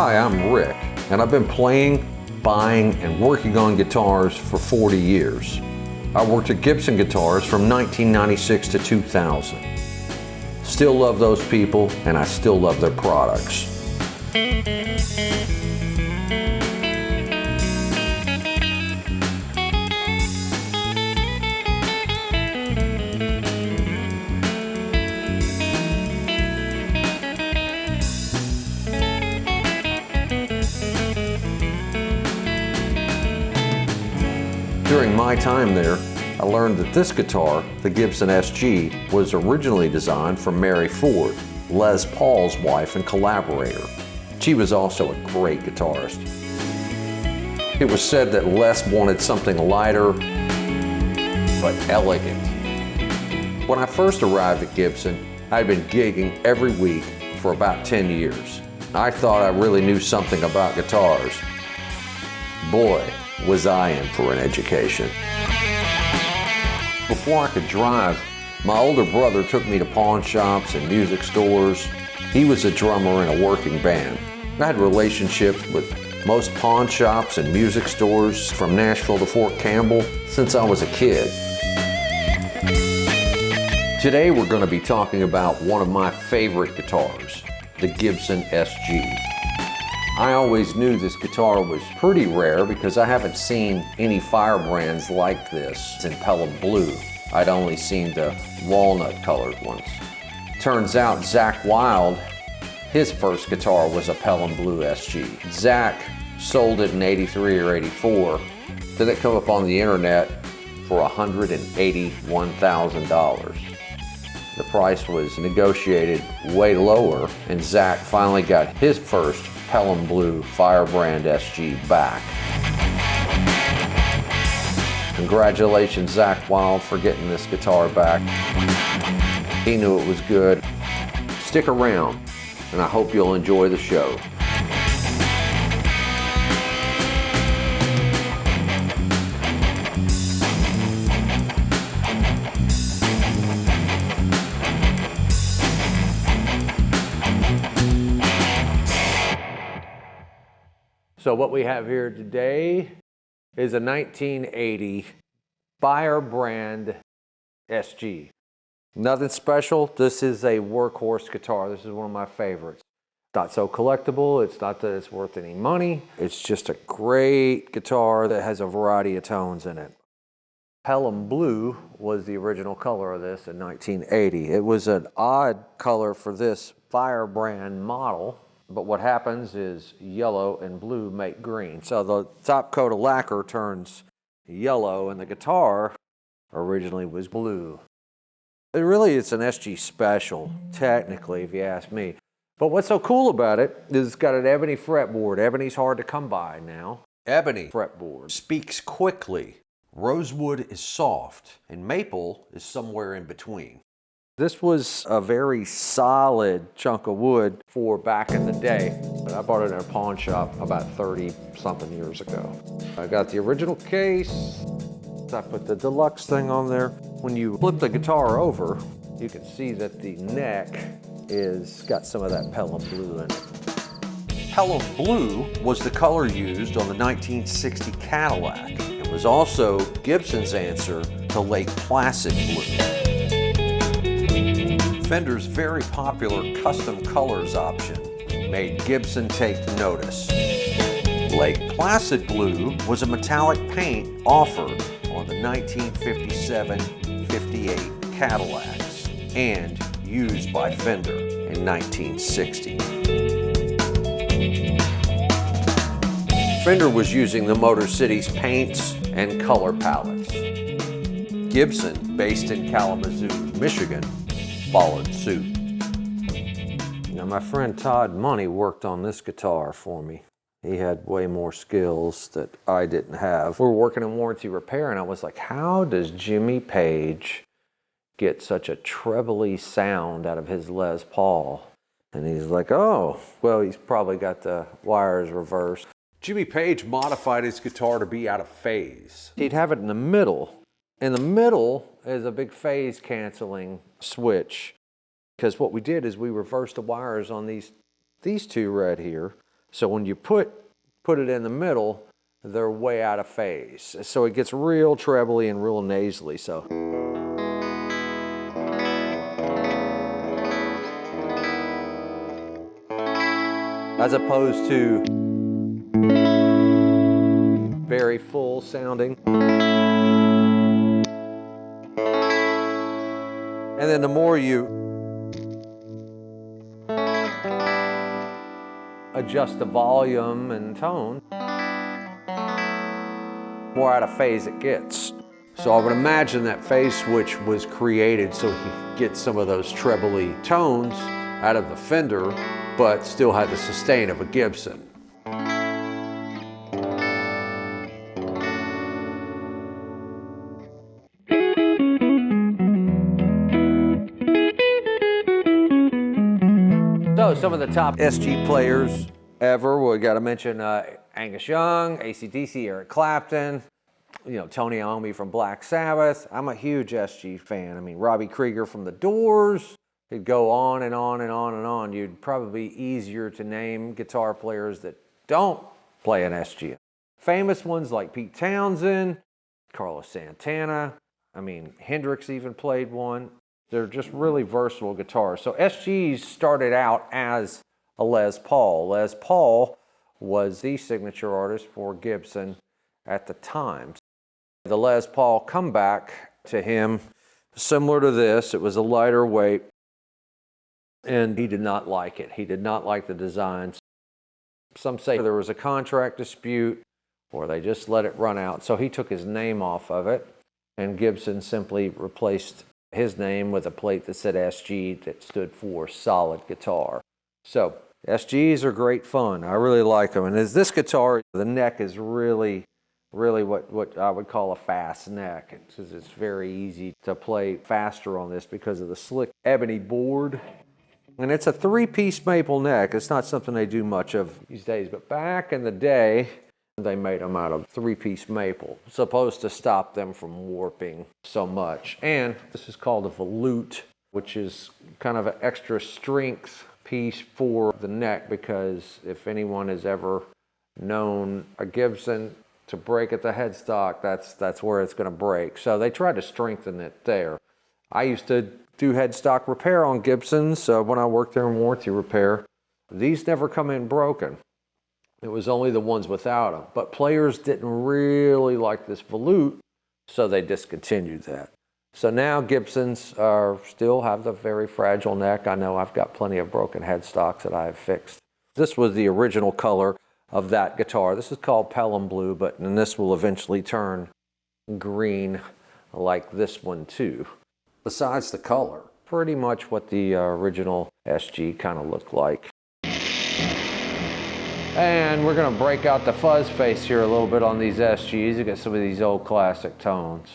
Hi, I'm Rick, and I've been playing, buying, and working on guitars for 40 years. I worked at Gibson Guitars from 1996 to 2000. Still love those people, and I still love their products. During my time there, I learned that this guitar, the Gibson SG, was originally designed for Mary Ford, Les Paul's wife and collaborator. She was also a great guitarist. It was said that Les wanted something lighter, but elegant. When I first arrived at Gibson, I'd been gigging every week for about 10 years. I thought I really knew something about guitars. Boy, was I in for an education. Before I could drive, my older brother took me to pawn shops and music stores. He was a drummer in a working band. I had relationships with most pawn shops and music stores from Nashville to Fort Campbell since I was a kid. Today we're going to be talking about one of my favorite guitars, the Gibson SG. I always knew this guitar was pretty rare because I haven't seen any firebrands like this in Pelham Blue. I'd only seen the walnut colored ones. Turns out Zakk Wylde, his first guitar was a Pelham Blue SG. Zakk sold it in '83 or '84. Then it come up on the internet for $181,000. The price was negotiated way lower, and Zakk finally got his first Pelham Blue Firebrand SG back. Congratulations, Zakk Wylde, for getting this guitar back. He knew it was good. Stick around, and I hope you'll enjoy the show. So what we have here today is a 1980 Firebrand SG. Nothing special. This is a workhorse guitar. This is one of my favorites. It's not so collectible. It's not that it's worth any money. It's just a great guitar that has a variety of tones in it. Pelham Blue was the original color of this in 1980. It was an odd color for this Firebrand model. But what happens is yellow and blue make green. So the top coat of lacquer turns yellow, and the guitar originally was blue. It's an SG special, technically, if you ask me. But what's so cool about it is it's got an ebony fretboard. Ebony's hard to come by now. Ebony fretboard speaks quickly. Rosewood is soft, and maple is somewhere in between. This was a very solid chunk of wood for back in the day. I bought it in a pawn shop about 30-something years ago. I got the original case. I put the deluxe thing on there. When you flip the guitar over, you can see that the neck is got some of that Pelham Blue in it. Pelham Blue was the color used on the 1960 Cadillac. It was also Gibson's answer to Lake Placid Blue. Fender's very popular custom colors option made Gibson take notice. Lake Placid Blue was a metallic paint offered on the 1957-58 Cadillacs and used by Fender in 1960. Fender was using the Motor City's paints and color palettes. Gibson, based in Kalamazoo, Michigan, followed suit. Now, my friend Todd Money worked on this guitar for me. He had way more skills that I didn't have. We were working in warranty repair, and I was like, how does Jimmy Page get such a trebly sound out of his Les Paul? And he's like, oh, well, he's probably got the wires reversed. Jimmy Page modified his guitar to be out of phase. He'd have it in the middle. In the middle is a big phase canceling switch, because what we did is we reversed the wires on these two right here So when you put it in the middle, they're way out of phase. So it gets real trebly and real nasally. So as opposed to very full sounding. And then the more you adjust the volume and tone, more out of phase it gets. So I would imagine that phase switch was created so he could get some of those trebly tones out of the Fender, but still had the sustain of a Gibson. So some of the top SG players ever, we got to mention Angus Young, AC/DC, Eric Clapton, Tony Iommi from Black Sabbath. I'm a huge SG fan. I mean, Robbie Krieger from The Doors. It'd go on and on and on and on. You'd probably be easier to name guitar players that don't play an SG. Famous ones like Pete Townsend, Carlos Santana. I mean, Hendrix even played one. They're just really versatile guitars. So SGs started out as a Les Paul. Les Paul was the signature artist for Gibson at the time. The Les Paul comeback to him, similar to this, it was a lighter weight, and he did not like it. He did not like the designs. Some say there was a contract dispute, or they just let it run out. So he took his name off of it, and Gibson simply replaced his name with a plate that said SG that stood for solid guitar. So SGs are great fun. I really like them. And as this guitar, the neck is really what I would call a fast neck. It's very easy to play faster on this because of the slick ebony board. And it's a 3-piece maple neck. It's not something they do much of these days, but back in the day, they made them out of 3-piece maple, supposed to stop them from warping so much. And this is called a volute, which is kind of an extra strength piece for the neck, because if anyone has ever known a Gibson to break at the headstock, that's where it's going to break. So they tried to strengthen it there. I used to do headstock repair on Gibsons when I worked there in warranty repair. These never come in broken. It was only the ones without them. But players didn't really like this volute, so they discontinued that. So now Gibsons still have the very fragile neck. I know I've got plenty of broken headstocks that I have fixed. This was the original color of that guitar. This is called Pelham Blue, and this will eventually turn green like this one too. Besides the color, pretty much what the original SG kind of looked like. And we're going to break out the fuzz face here a little bit on these SGs. You get some of these old classic tones.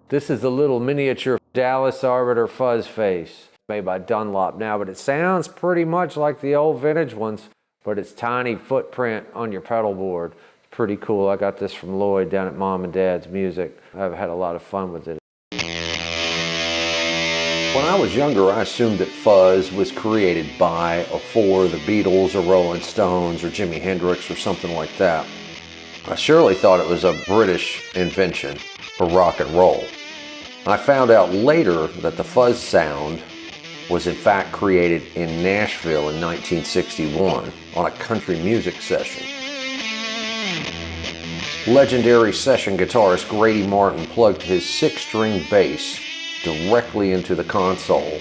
This is a little miniature Dallas Arbiter fuzz face made by Dunlop now, but it sounds pretty much like the old vintage ones, but it's tiny footprint on your pedal board. It's pretty cool. I got this from Lloyd down at Mom and Dad's Music. I've had a lot of fun with it. When I was younger, I assumed that fuzz was created by or for the Beatles or Rolling Stones or Jimi Hendrix or something like that. I surely thought it was a British invention for rock and roll. I found out later that the fuzz sound was in fact created in Nashville in 1961 on a country music session. Legendary session guitarist Grady Martin plugged his 6-string bass directly into the console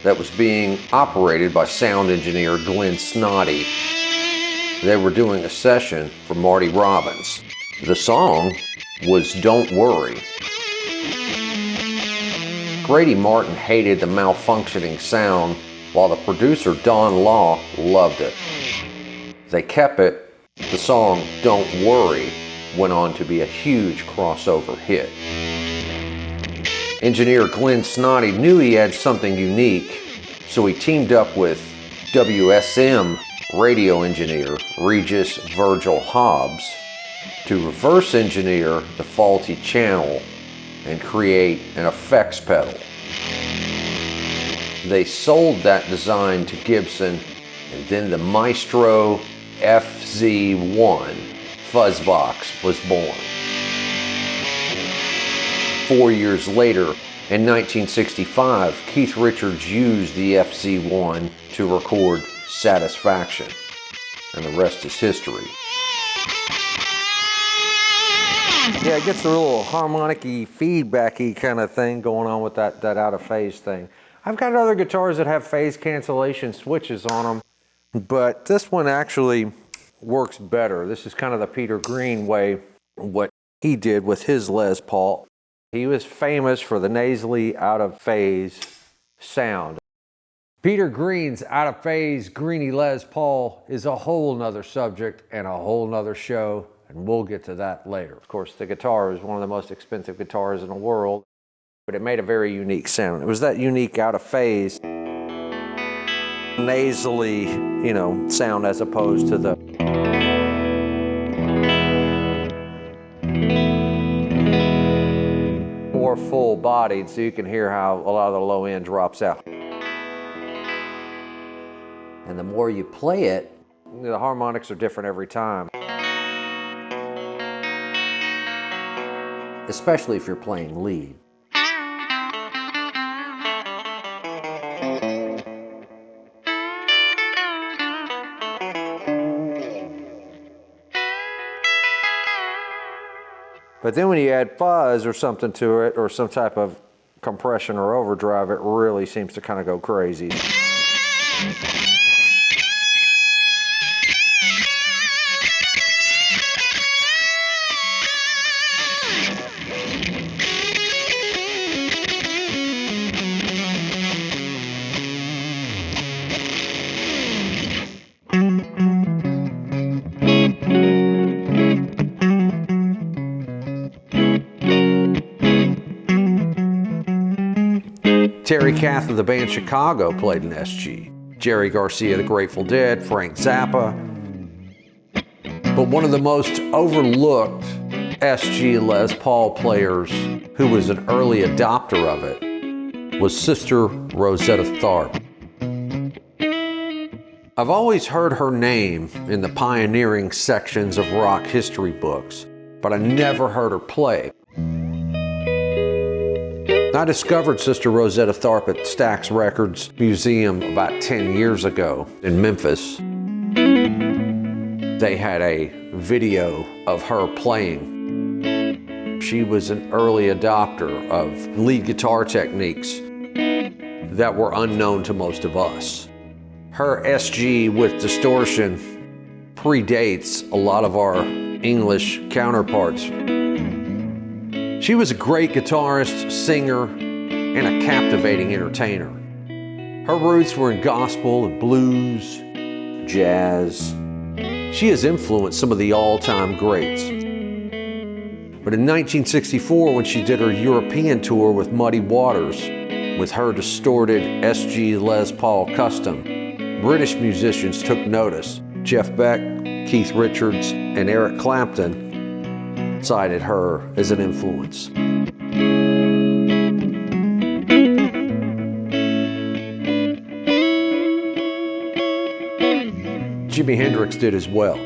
that was being operated by sound engineer Glenn Snoddy. They were doing a session for Marty Robbins. The song was Don't Worry. Grady Martin hated the malfunctioning sound, while the producer Don Law loved it. They kept it. The song Don't Worry went on to be a huge crossover hit. Engineer Glenn Snoddy knew he had something unique, so he teamed up with WSM radio engineer Regis Virgil Hobbs to reverse engineer the faulty channel and create an effects pedal. They sold that design to Gibson, and then the maestro FZ1 fuzzbox was born. 4 years later, in 1965, Keith Richards used the FZ1 to record Satisfaction, and the rest is history. Yeah, it gets a little harmonic-y, feedback-y kind of thing going on with that out of phase thing. I've got other guitars that have phase cancellation switches on them, but this one actually works better. This is kind of the Peter Green way, what he did with his Les Paul. He was famous for the nasally out of phase sound. Peter Green's out of phase Greeny Les Paul is a whole nother subject and a whole nother show, and we'll get to that later. Of course, the guitar is one of the most expensive guitars in the world, but it made a very unique sound. It was that unique out of phase, nasally, sound as opposed to the more full-bodied, so you can hear how a lot of the low end drops out. And the more you play it, the harmonics are different every time. Especially if you're playing lead. But then when you add fuzz or something to it, or some type of compression or overdrive, it really seems to kind of go crazy. Terry Kath of the band Chicago played an SG. Jerry Garcia, the Grateful Dead, Frank Zappa. But one of the most overlooked SG Les Paul players who was an early adopter of it was Sister Rosetta Tharpe. I've always heard her name in the pioneering sections of rock history books, but I never heard her play. I discovered Sister Rosetta Tharpe at Stax Records Museum about 10 years ago in Memphis. They had a video of her playing. She was an early adopter of lead guitar techniques that were unknown to most of us. Her SG with distortion predates a lot of our English counterparts. She was a great guitarist, singer, and a captivating entertainer. Her roots were in gospel and blues, jazz. She has influenced some of the all-time greats. But in 1964, when she did her European tour with Muddy Waters, with her distorted SG Les Paul Custom, British musicians took notice. Jeff Beck, Keith Richards, and Eric Clapton cited her as an influence. Jimi Hendrix did as well.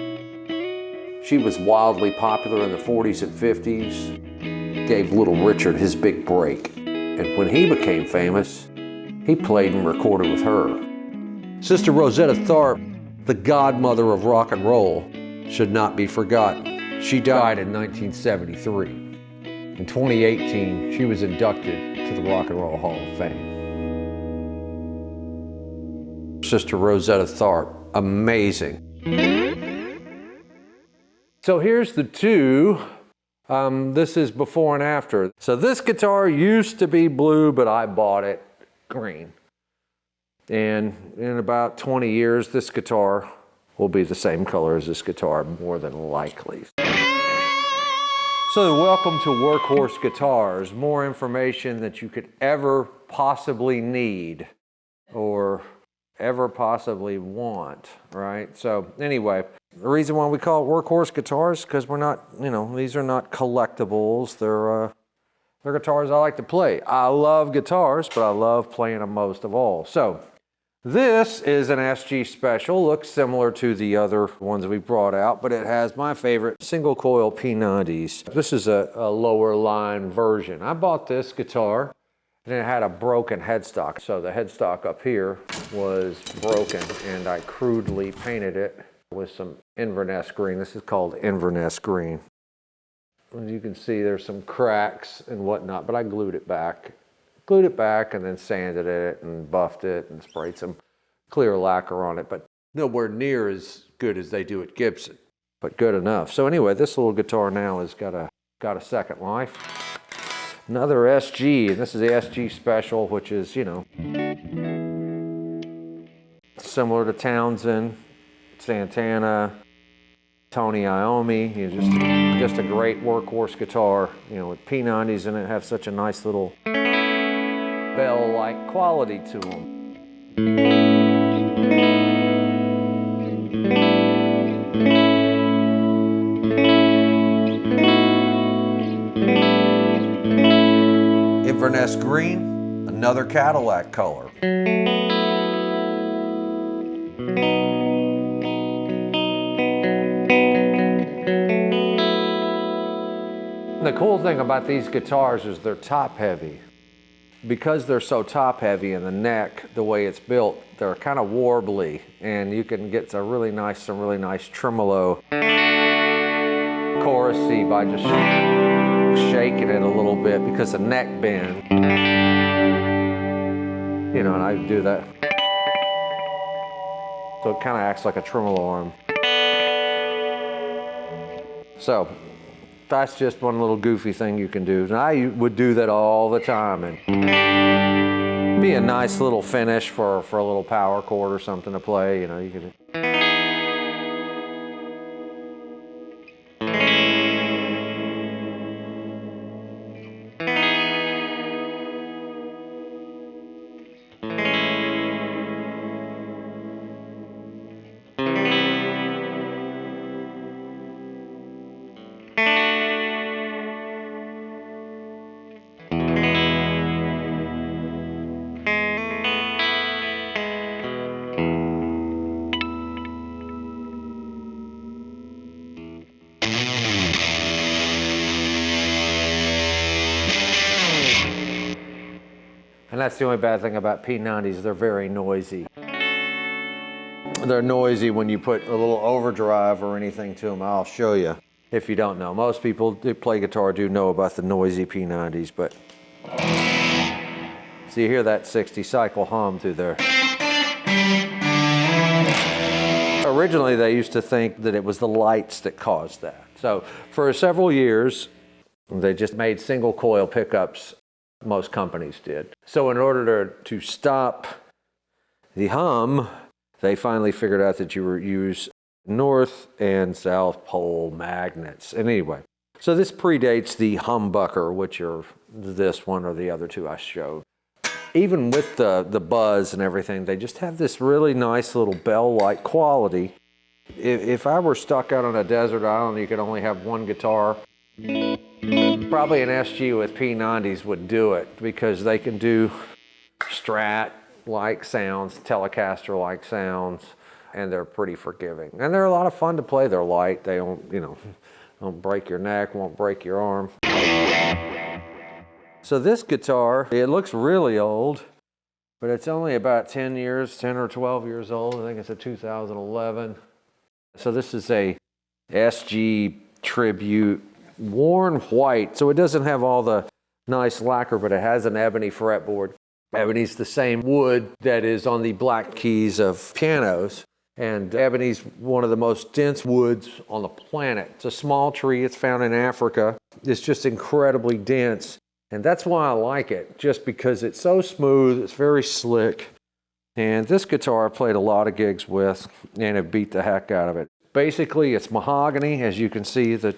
She was wildly popular in the 40s and 50s, gave Little Richard his big break. And when he became famous, he played and recorded with her. Sister Rosetta Tharpe, the godmother of rock and roll, should not be forgotten. She died in 1973. In 2018, she was inducted to the Rock and Roll Hall of Fame. Sister Rosetta Tharpe, amazing. So here's the two. This is before and after. So this guitar used to be blue, but I bought it green. And in about 20 years, this guitar will be the same color as this guitar, more than likely. So welcome to Workhorse Guitars. More information that you could ever possibly need or ever possibly want, right? So anyway, the reason why we call it Workhorse Guitars is because we're not, these are not collectibles. They're guitars I like to play. I love guitars, but I love playing them most of all. So This is an SG Special, looks similar to the other ones we brought out, but it has my favorite single coil P90s. This is a lower line version. I bought this guitar and it had a broken headstock. So the headstock up here was broken and I crudely painted it with some Inverness green. This is called Inverness green. As you can see, there's some cracks and whatnot, but I glued it back and then sanded it and buffed it and sprayed some clear lacquer on it, but nowhere near as good as they do at Gibson, but good enough. So anyway, this little guitar now has got a second life. Another SG, and this is the SG Special, which is, you know, similar to Townsend, Santana, Tony Iommi. You know, just a great workhorse guitar, you know, with P90s in it, have such a nice little bell-like quality to them. Inverness green, another Cadillac color. The cool thing about these guitars is they're top heavy. Because they're so top heavy in the neck, the way it's built, they're kind of warbly, and you can get some really nice tremolo chorusy by just shaking it a little bit because the neck bend. You know, and I do that. So it kind of acts like a tremolo arm. So that's just one little goofy thing you can do. And I would do that all the time, and be a nice little finish for a little power chord or something to play. You know, you could. And that's the only bad thing about P90s, they're very noisy. They're noisy when you put a little overdrive or anything to them. I'll show you if you don't know. Most people that play guitar do know about the noisy P90s, but so you hear that 60 cycle hum through there. Originally, they used to think that it was the lights that caused that. So for several years, they just made single coil pickups. Most companies did. So in order to stop the hum, they finally figured out that you would use north and south pole magnets. And anyway, so this predates the humbucker, which are this one or the other two I showed. Even with the buzz and everything, they just have this really nice little bell-like quality. If I were stuck out on a desert island, you could only have one guitar. Probably an SG with P90s would do it because they can do Strat-like sounds, Telecaster-like sounds, and they're pretty forgiving. And they're a lot of fun to play. They're light. They don't, you know, don't break your neck, won't break your arm. So this guitar, it looks really old, but it's only about 10 or 12 years old. I think it's a 2011. So this is a SG Tribute, worn white, so it doesn't have all the nice lacquer, but it has an ebony fretboard. Ebony's the same wood that is on the black keys of pianos, and ebony's one of the most dense woods on the planet. It's a small tree, it's found in Africa. It's just incredibly dense, and that's why I like it, just because it's so smooth, it's very slick. And this guitar I played a lot of gigs with, and it beat the heck out of it. Basically, it's mahogany, as you can see the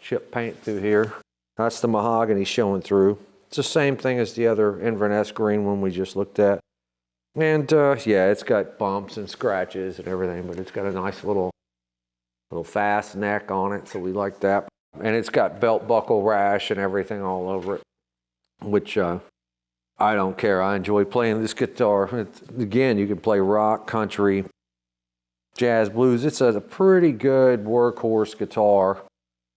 chip paint through here. That's the mahogany showing through. It's the same thing as the other Inverness green one we just looked at. And yeah, it's got bumps and scratches and everything, but it's got a nice little fast neck on it, so we like that. And it's got belt buckle rash and everything all over it, which I don't care. I enjoy playing this guitar. Again, you can play rock, country, jazz, blues. It's a pretty good workhorse guitar.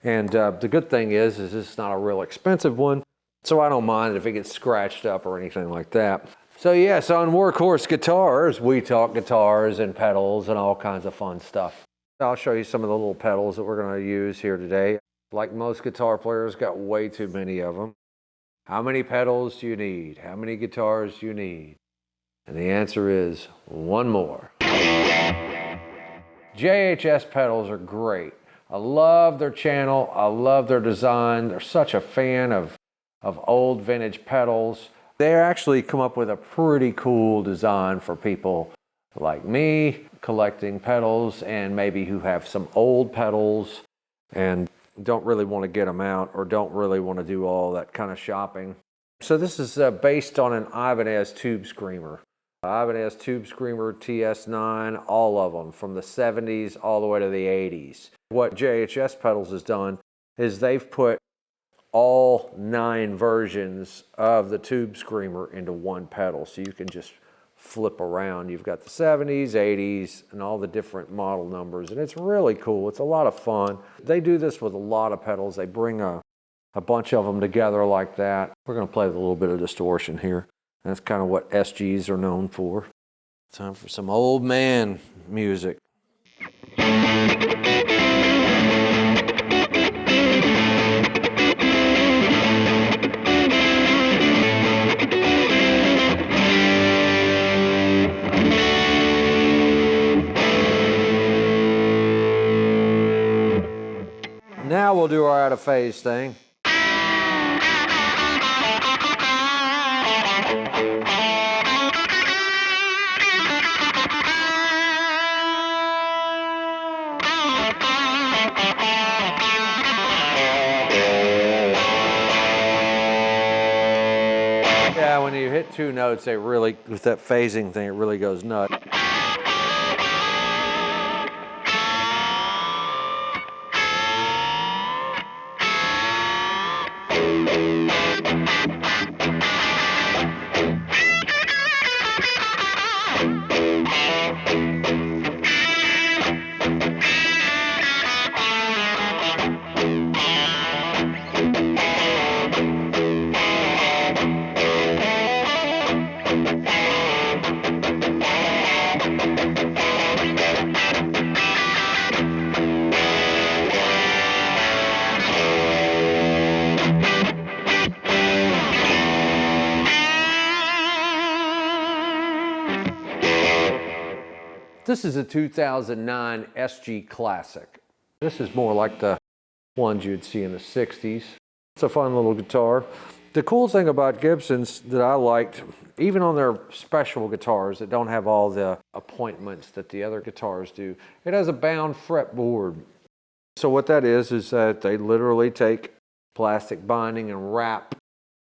And the good thing is it's not a real expensive one. So I don't mind if it gets scratched up or anything like that. So yes, on Workhorse Guitars, we talk guitars and pedals and all kinds of fun stuff. I'll show you some of the little pedals that we're going to use here today. Like most guitar players, got way too many of them. How many pedals do you need? How many guitars do you need? And the answer is one more. JHS pedals are great. I love their channel. I love their design. They're such a fan of old vintage pedals. They actually come up with a pretty cool design for people like me, collecting pedals, and maybe who have some old pedals and don't really want to get them out or don't really want to do all that kind of shopping. So this is based on an Ibanez Tube Screamer. Ibanez Tube Screamer TS9, all of them, from the 70s all the way to the 80s. What JHS Pedals has done is they've put all 9 versions of the Tube Screamer into one pedal, so you can just flip around. You've got the 70s, 80s, and all the different model numbers, and it's really cool. It's a lot of fun. They do this with a lot of pedals. They bring a bunch of them together like that. We're going to play with a little bit of distortion here. That's kind of what SGs are known for. Time for some old man music. Now we'll do our out of phase thing. Yeah, when you hit 2 notes, they really, with that phasing thing, it really goes nuts. This is a 2009 SG Classic. This is more like the ones you'd see in the 60s. It's a fun little guitar. The cool thing about Gibson's that I liked, even on their special guitars that don't have all the appointments that the other guitars do, it has a bound fretboard. So what that is that they literally take plastic binding and wrap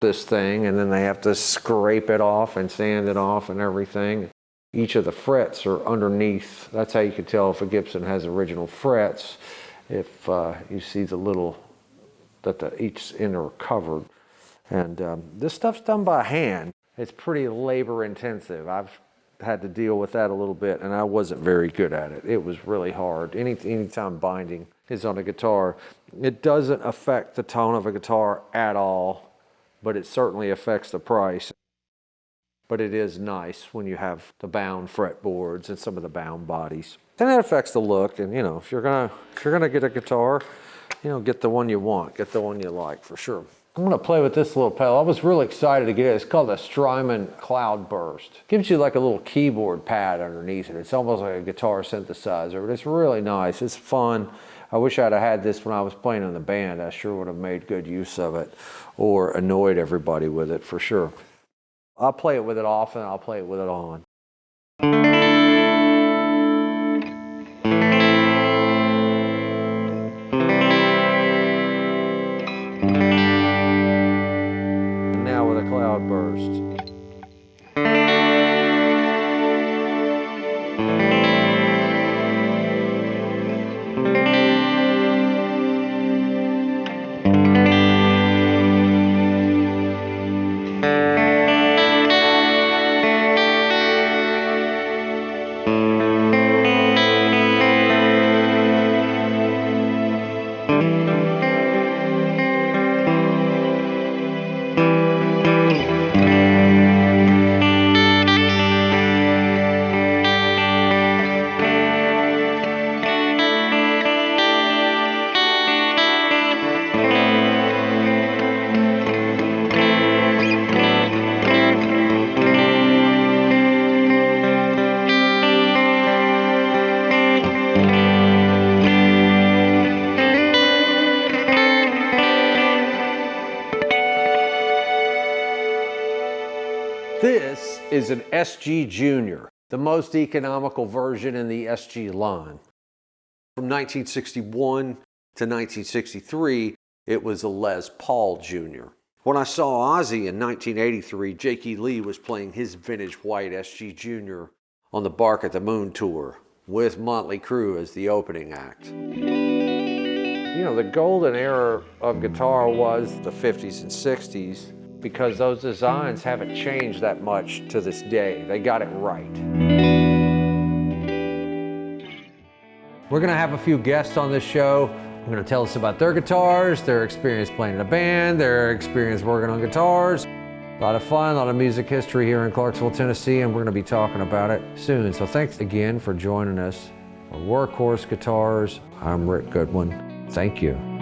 this thing, and then they have to scrape it off and sand it off and everything. Each of the frets are underneath. That's how you can tell if a Gibson has original frets, if you see the little, that each end are covered. And this stuff's done by hand. It's pretty labor intensive. I've had to deal with that a little bit, and I wasn't very good at it. It was really hard. Anytime binding is on a guitar, it doesn't affect the tone of a guitar at all, but it certainly affects the price. But it is nice when you have the bound fretboards and some of the bound bodies. And that affects the look. And you know, if you're gonna get a guitar, you know, get the one you want, get the one you like for sure. I'm gonna play with this little pedal. I was really excited to get it. It's called a Strymon Cloudburst. Gives you like a little keyboard pad underneath it. It's almost like a guitar synthesizer, but it's really nice. It's fun. I wish I'd have had this when I was playing in the band. I sure would have made good use of it, or annoyed everybody with it for sure. I'll play it with it off and I'll play it with it on. And now with a Cloudburst. This is an SG Junior, the most economical version in the SG line. From 1961 to 1963, it was a Les Paul Junior. When I saw Ozzy in 1983, Jakey Lee was playing his vintage white SG Junior on the Bark at the Moon tour with Motley Crue as the opening act. You know, the golden era of guitar was the 50s and 60s because those designs haven't changed that much to this day. They got it right. We're gonna have a few guests on this show. They're gonna tell us about their guitars, their experience playing in a band, their experience working on guitars. A lot of fun, a lot of music history here in Clarksville, Tennessee, and we're gonna be talking about it soon. So thanks again for joining us for Workhorse Guitars. I'm Rick Goodwin. Thank you.